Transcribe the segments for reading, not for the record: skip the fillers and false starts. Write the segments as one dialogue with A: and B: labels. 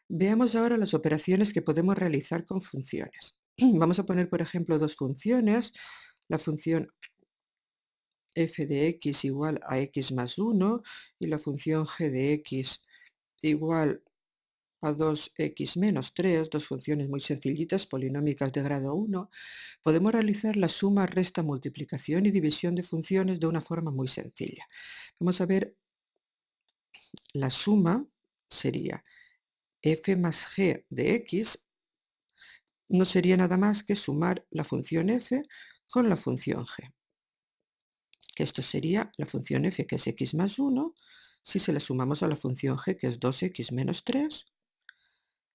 A: Veamos ahora las operaciones que podemos realizar con funciones. Vamos a poner, por ejemplo, dos funciones. La función f de x igual a x más 1 y la función g de x igual a 2x menos 3, dos funciones muy sencillitas, polinómicas de grado 1, podemos realizar la suma, resta, multiplicación y división de funciones de una forma muy sencilla. Vamos a ver, la suma sería f más g de x, no sería nada más que sumar la función f con la función g, que esto sería la función f, que es x más 1, si se la sumamos a la función g, que es 2x menos 3,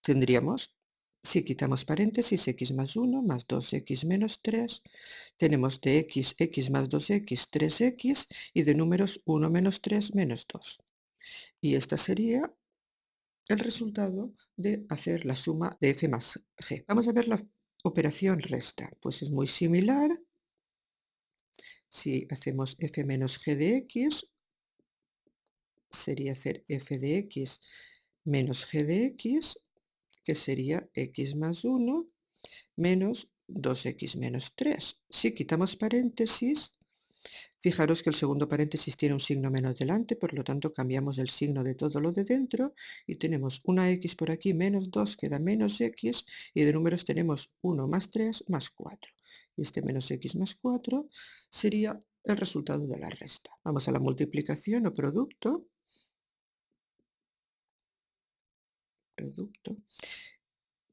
A: tendríamos, si quitamos paréntesis, x más 1 más 2x menos 3, tenemos de x más 2x, 3x, y de números 1 menos 3 menos 2. Y esta sería el resultado de hacer la suma de f más g. Vamos a ver la operación resta. Pues es muy similar. Si hacemos f menos g de x, sería hacer f de x menos g de x, que sería x más 1 menos 2x menos 3. Si quitamos paréntesis, fijaros que el segundo paréntesis tiene un signo menos delante, por lo tanto cambiamos el signo de todo lo de dentro y tenemos una x por aquí menos 2 queda menos x, y de números tenemos 1 más 3 más 4. Y este menos x más 4 sería el resultado de la resta. Vamos a la multiplicación o producto.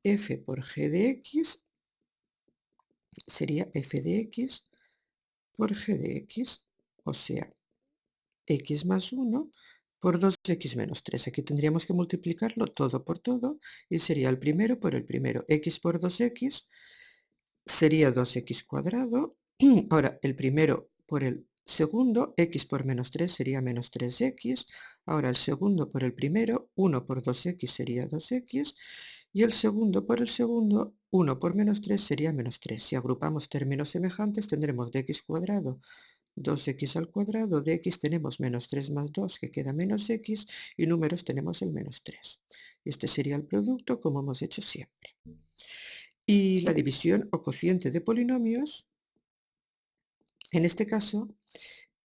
A: F por g de x sería f de x por g de x, o sea, x más 1 por 2x menos 3. Aquí tendríamos que multiplicarlo todo por todo y sería el primero por el primero. X por 2x sería 2x cuadrado. Ahora, el primero por el segundo, x por menos 3 sería menos 3x. Ahora, el segundo por el primero, 1 por 2x sería 2x. Y el segundo por el segundo, 1 por menos 3 sería menos 3. Si agrupamos términos semejantes, tendremos de x cuadrado 2x al cuadrado, de x tenemos menos 3 más 2, que queda menos x, y números tenemos el menos 3. Este sería el producto, como hemos hecho siempre. Y la división o cociente de polinomios, en este caso,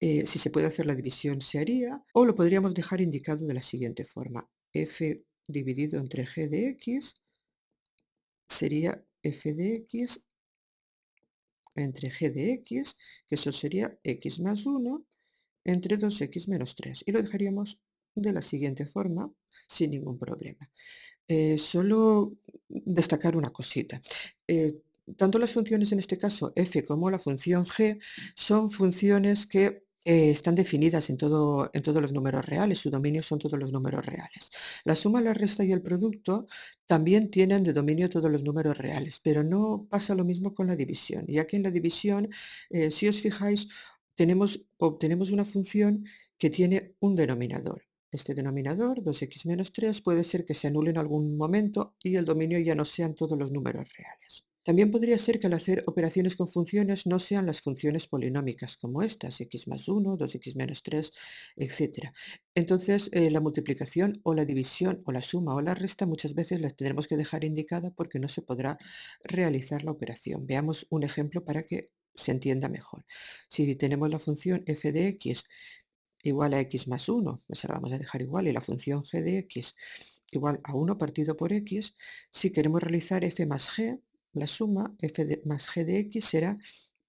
A: si se puede hacer la división se haría, o lo podríamos dejar indicado de la siguiente forma. F dividido entre g de x sería f de x entre g de x, que eso sería x más 1 entre 2x menos 3. Y lo dejaríamos de la siguiente forma, sin ningún problema. Solo destacar una cosita. Tanto las funciones, en este caso f, como la función g, son funciones que están definidas en todos los números reales, su dominio son todos los números reales. La suma, la resta y el producto también tienen de dominio todos los números reales, pero no pasa lo mismo con la división, ya que en la división, si os fijáis, obtenemos una función que tiene un denominador. Este denominador, 2x menos 3, puede ser que se anule en algún momento y el dominio ya no sean todos los números reales. También podría ser que al hacer operaciones con funciones no sean las funciones polinómicas como estas, x más 1, 2x menos 3, etc. Entonces, la multiplicación o la división o la suma o la resta muchas veces las tendremos que dejar indicada porque no se podrá realizar la operación. Veamos un ejemplo para que se entienda mejor. Si tenemos la función f de x igual a x más 1, pues la vamos a dejar igual, y la función g de x igual a 1 partido por x, si queremos realizar f más g, la suma más g de x será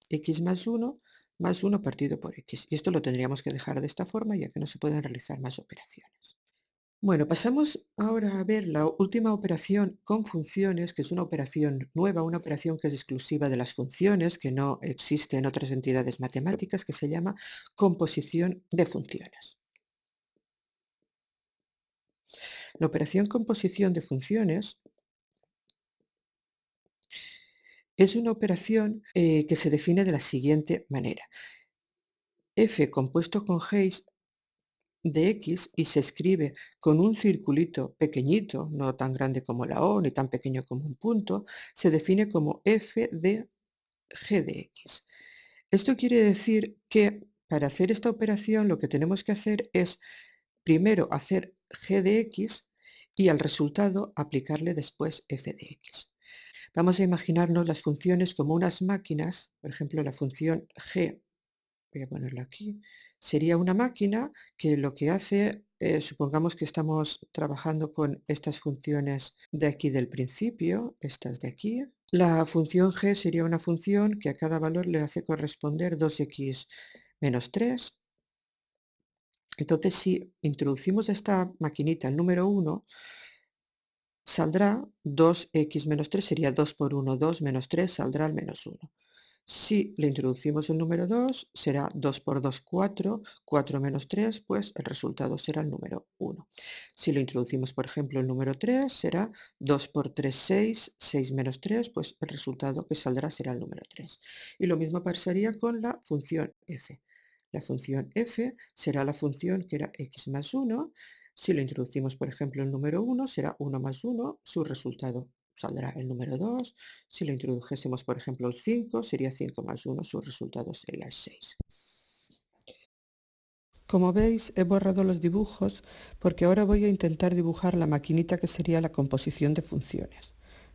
A: x más 1 partido por x. Y esto lo tendríamos que dejar de esta forma, ya que no se pueden realizar más operaciones. Bueno, pasamos ahora a ver la última operación con funciones, que es una operación nueva, una operación que es exclusiva de las funciones, que no existe en otras entidades matemáticas, que se llama composición de funciones. La operación composición de funciones es una operación que se define de la siguiente manera. F compuesto con g de x y se escribe con un circulito pequeñito, no tan grande como la O ni tan pequeño como un punto, se define como f de g de x. Esto quiere decir que para hacer esta operación lo que tenemos que hacer es primero hacer g de x y al resultado aplicarle después f de x. Vamos a imaginarnos las funciones como unas máquinas, por ejemplo la función g, voy a ponerlo aquí, sería una máquina que lo que hace, supongamos que estamos trabajando con estas funciones de aquí del principio, estas de aquí. La función g sería una función que a cada valor le hace corresponder 2x menos 3. Entonces, si introducimos esta maquinita, el número 1, saldrá 2x menos 3, sería 2 por 1, 2 menos 3, saldrá el menos 1. Si le introducimos el número 2, será 2 por 2, 4, 4 menos 3, pues el resultado será el número 1. Si le introducimos, por ejemplo, el número 3, será 2 por 3, 6, 6 menos 3, pues el resultado que saldrá será el número 3. Y lo mismo pasaría con la función f. La función f será la función que era x más 1. Si le introducimos, por ejemplo, el número 1, será 1 más 1, su resultado saldrá el número 2. Si le introdujésemos, por ejemplo, el 5, sería 5 más 1, su resultado sería el 6. Como veis, he borrado los dibujos porque ahora voy a intentar dibujar la maquinita que sería la composición de funciones.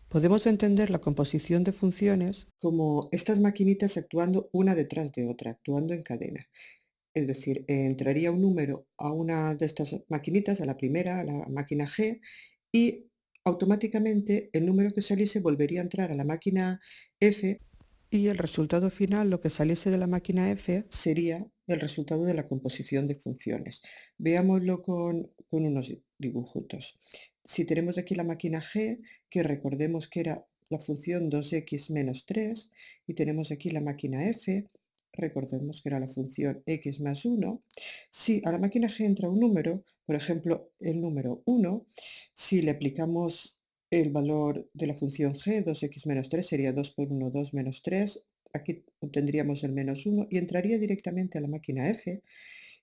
A: Podemos entender la composición de funciones como estas maquinitas actuando una detrás de otra, actuando en cadena. Es decir, entraría un número a una de estas maquinitas, a la primera, a la máquina G, y automáticamente el número que saliese volvería a entrar a la máquina F y el resultado final, lo que saliese de la máquina F, sería el resultado de la composición de funciones. Veámoslo con unos dibujitos. Si tenemos aquí la máquina G, que recordemos que era la función 2x menos 3, y tenemos aquí la máquina F, recordemos que era la función x más 1. Si a la máquina G entra un número, por ejemplo el número 1, si le aplicamos el valor de la función g, 2x menos 3, sería 2 por 1, 2 menos 3. Aquí obtendríamos el menos 1 y entraría directamente a la máquina f,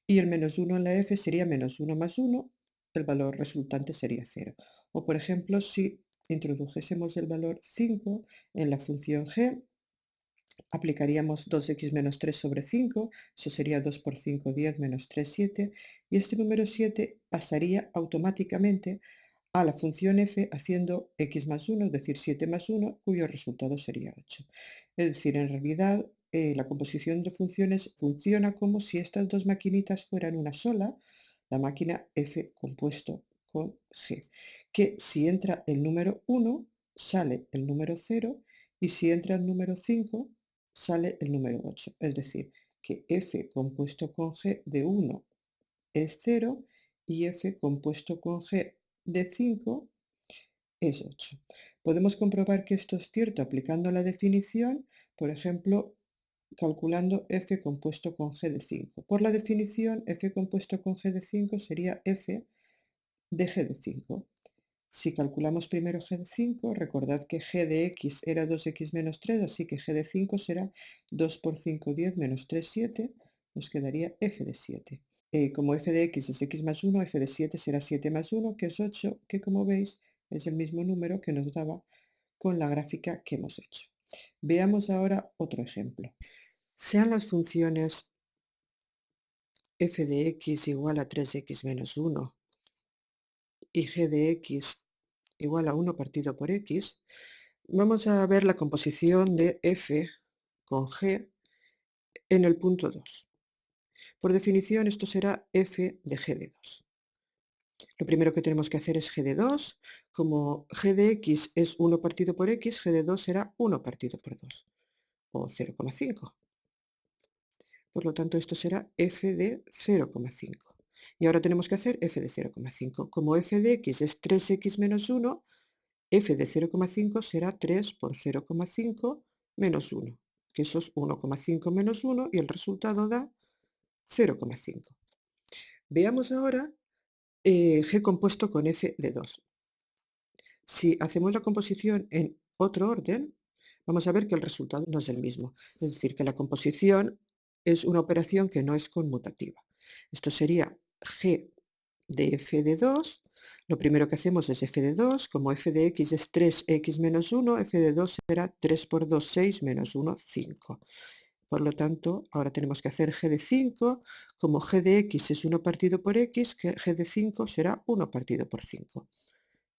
A: y el menos 1 en la f sería menos 1 más 1, el valor resultante sería 0. O por ejemplo, si introdujésemos el valor 5 en la función g, aplicaríamos 2x menos 3 sobre 5, eso sería 2 por 5, 10, menos 3, 7, y este número 7 pasaría automáticamente a la función f haciendo x más 1, es decir, 7 más 1, cuyo resultado sería 8. Es decir, en realidad la composición de funciones funciona como si estas dos maquinitas fueran una sola, la máquina f compuesto con g, que si entra el número 1, sale el número 0, y si entra el número 5, sale el número 8. Es decir, que f compuesto con g de 1 es 0 y f compuesto con g de 5 es 8. Podemos comprobar que esto es cierto aplicando la definición, por ejemplo, calculando f compuesto con g de 5. Por la definición, f compuesto con g de 5 sería f de g de 5. Si calculamos primero g de 5, recordad que g de x era 2x menos 3, así que g de 5 será 2 por 5, 10, menos 3, 7, nos quedaría f de 7. Como f de x es x más 1, f de 7 será 7 más 1, que es 8, que como veis es el mismo número que nos daba con la gráfica que hemos hecho. Veamos ahora otro ejemplo. Sean las funciones f de x igual a 3x menos 1 y g de x igual a 1 partido por x, vamos a ver la composición de f con g en el punto 2. Por definición, esto será f de g de 2. Lo primero que tenemos que hacer es g de 2. Como g de x es 1 partido por x, g de 2 será 1 partido por 2, o 0,5. Por lo tanto, esto será f de 0,5. Y ahora tenemos que hacer f de 0,5. Como f de x es 3x menos 1, f de 0,5 será 3 por 0,5 menos 1, que eso es 1,5 menos 1, y el resultado da 0,5. Veamos ahora g compuesto con f de 2. Si hacemos la composición en otro orden, vamos a ver que el resultado no es el mismo. Es decir, que la composición es una operación que no es conmutativa. Esto sería g de f de 2. Lo primero que hacemos es f de 2. Como f de x es 3x menos 1, f de 2 será 3 por 2, 6, menos 1, 5. Por lo tanto, ahora tenemos que hacer g de 5. Como g de x es 1 partido por x, g de 5 será 1 partido por 5.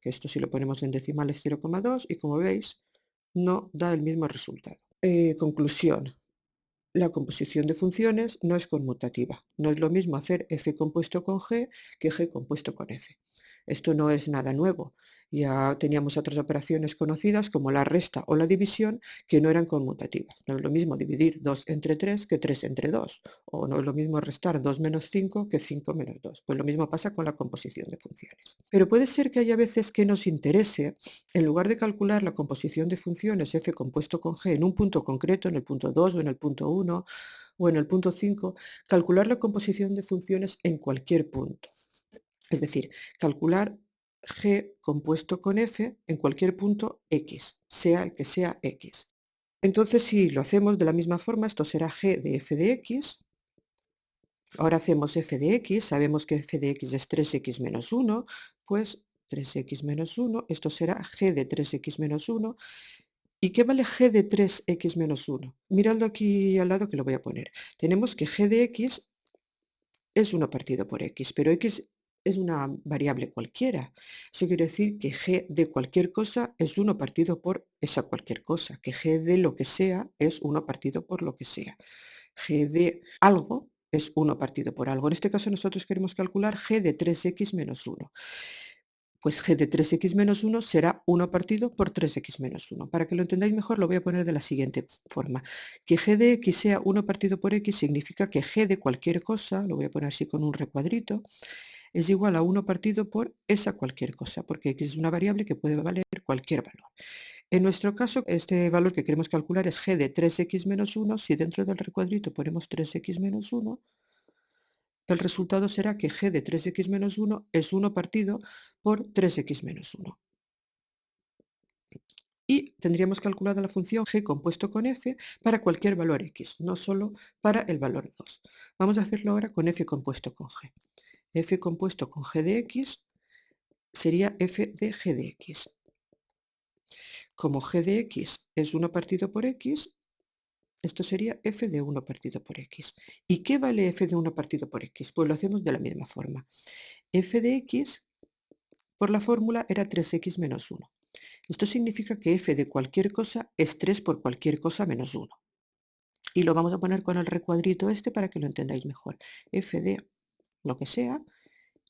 A: que esto si lo ponemos en decimal es 0,2 y como veis no da el mismo resultado. Conclusión. La composición de funciones no es conmutativa. No es lo mismo hacer f compuesto con g que g compuesto con f. Esto no es nada nuevo. Ya teníamos otras operaciones conocidas como la resta o la división que no eran conmutativas. No es lo mismo dividir 2 entre 3 que 3 entre 2. O no es lo mismo restar 2 menos 5 que 5 menos 2. Pues lo mismo pasa con la composición de funciones. Pero puede ser que haya veces que nos interese, en lugar de calcular la composición de funciones f compuesto con g en un punto concreto, en el punto 2 o en el punto 1 o en el punto 5, calcular la composición de funciones en cualquier punto. Es decir, calcular g compuesto con f en cualquier punto x, sea el que sea x. Entonces, si lo hacemos de la misma forma, esto será g de f de x. Ahora hacemos f de x, sabemos que f de x es 3x menos 1, pues 3x menos 1, esto será g de 3x menos 1. ¿Y qué vale g de 3x menos 1? Miradlo aquí al lado que lo voy a poner. Tenemos que g de x es 1 partido por x, pero x es una variable cualquiera. Eso quiere decir que g de cualquier cosa es 1 partido por esa cualquier cosa, que g de lo que sea es 1 partido por lo que sea. G de algo es 1 partido por algo. En este caso nosotros queremos calcular g de 3x menos 1. Pues g de 3x menos 1 será 1 partido por 3x menos 1. Para que lo entendáis mejor lo voy a poner de la siguiente forma. Que g de x sea 1 partido por x significa que g de cualquier cosa, lo voy a poner así con un recuadrito, es igual a 1 partido por esa cualquier cosa, porque x es una variable que puede valer cualquier valor. En nuestro caso, este valor que queremos calcular es g de 3x menos 1. Si dentro del recuadrito ponemos 3x menos 1, el resultado será que g de 3x menos 1 es 1 partido por 3x menos 1. Y tendríamos calculada la función g compuesto con f para cualquier valor x, no solo para el valor 2. Vamos a hacerlo ahora con f compuesto con g. F compuesto con g de x sería f de g de x. Como g de x es 1 partido por x, esto sería f de 1 partido por x. ¿Y qué vale f de 1 partido por x? Pues lo hacemos de la misma forma. F de x, por la fórmula, era 3x menos 1. Esto significa que f de cualquier cosa es 3 por cualquier cosa menos 1. Y lo vamos a poner con el recuadrito este para que lo entendáis mejor. F de lo que sea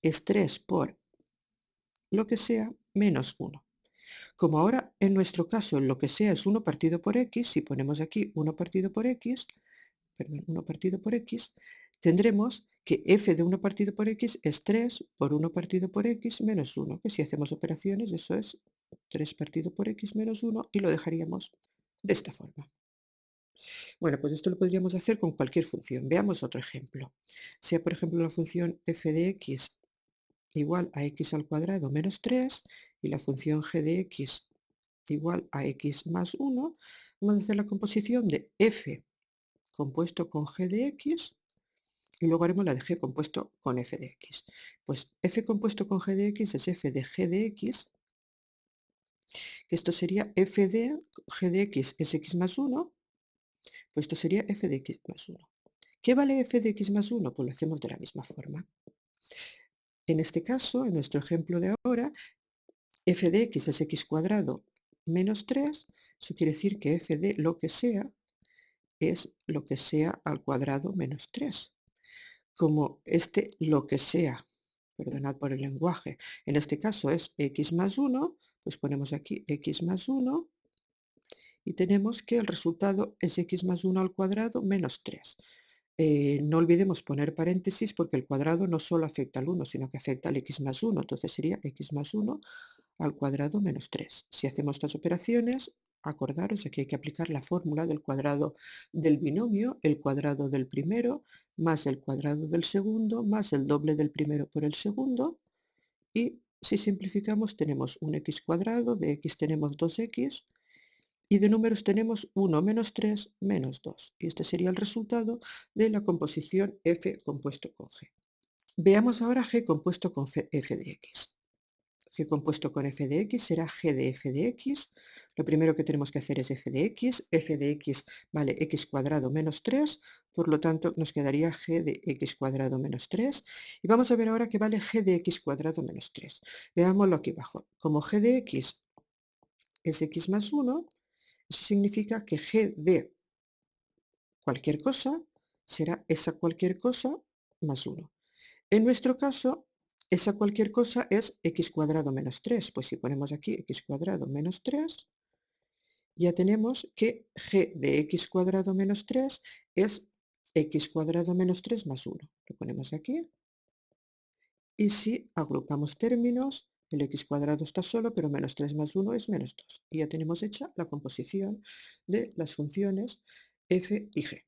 A: es 3 por lo que sea menos 1. Como ahora en nuestro caso lo que sea es 1 partido por x, si ponemos aquí 1 partido por x, perdón, 1 partido por x, tendremos que f de 1 partido por x es 3 por 1 partido por x menos 1, que si hacemos operaciones eso es 3 partido por x menos 1 y lo dejaríamos de esta forma. Bueno, pues esto lo podríamos hacer con cualquier función. Veamos otro ejemplo. Sea por ejemplo la función f de x igual a x al cuadrado menos 3 y la función g de x igual a x más 1, vamos a hacer la composición de f compuesto con g de x y luego haremos la de g compuesto con f de x. Pues f compuesto con g de x es f de g de x, que esto sería f de g de x es x más 1, pues esto sería f de x más 1. ¿Qué vale f de x más 1? Pues lo hacemos de la misma forma. En este caso, en nuestro ejemplo de ahora, f de x es x cuadrado menos 3, eso quiere decir que f de lo que sea es lo que sea al cuadrado menos 3. Como este lo que sea, perdonad por el lenguaje, en este caso es x más 1, pues ponemos aquí x más 1 y tenemos que el resultado es x más 1 al cuadrado menos 3. No olvidemos poner paréntesis porque el cuadrado no solo afecta al 1, sino que afecta al x más 1, entonces sería x más 1 al cuadrado menos 3. Si hacemos estas operaciones, acordaros que hay que aplicar la fórmula del cuadrado del binomio, el cuadrado del primero más el cuadrado del segundo más el doble del primero por el segundo, y si simplificamos tenemos un x cuadrado, de x tenemos 2x, y de números tenemos 1 menos 3 menos 2. Y este sería el resultado de la composición f compuesto con g. Veamos ahora g compuesto con f de x. G compuesto con f de x será g de f de x. Lo primero que tenemos que hacer es f de x. F de x vale x cuadrado menos 3 Por lo tanto, nos quedaría g de x cuadrado menos 3. Y vamos a ver ahora qué vale g de x cuadrado menos 3. Veámoslo aquí abajo. Como g de x es x más 1, eso significa que g de cualquier cosa será esa cualquier cosa más 1. En nuestro caso, esa cualquier cosa es x cuadrado menos 3. Pues si ponemos aquí x cuadrado menos 3, ya tenemos que g de x cuadrado menos 3 es x cuadrado menos 3 más 1. Lo ponemos aquí. Y si agrupamos términos, el x cuadrado está solo, pero menos 3 más 1 es menos 2. Y ya tenemos hecha la composición de las funciones f y g.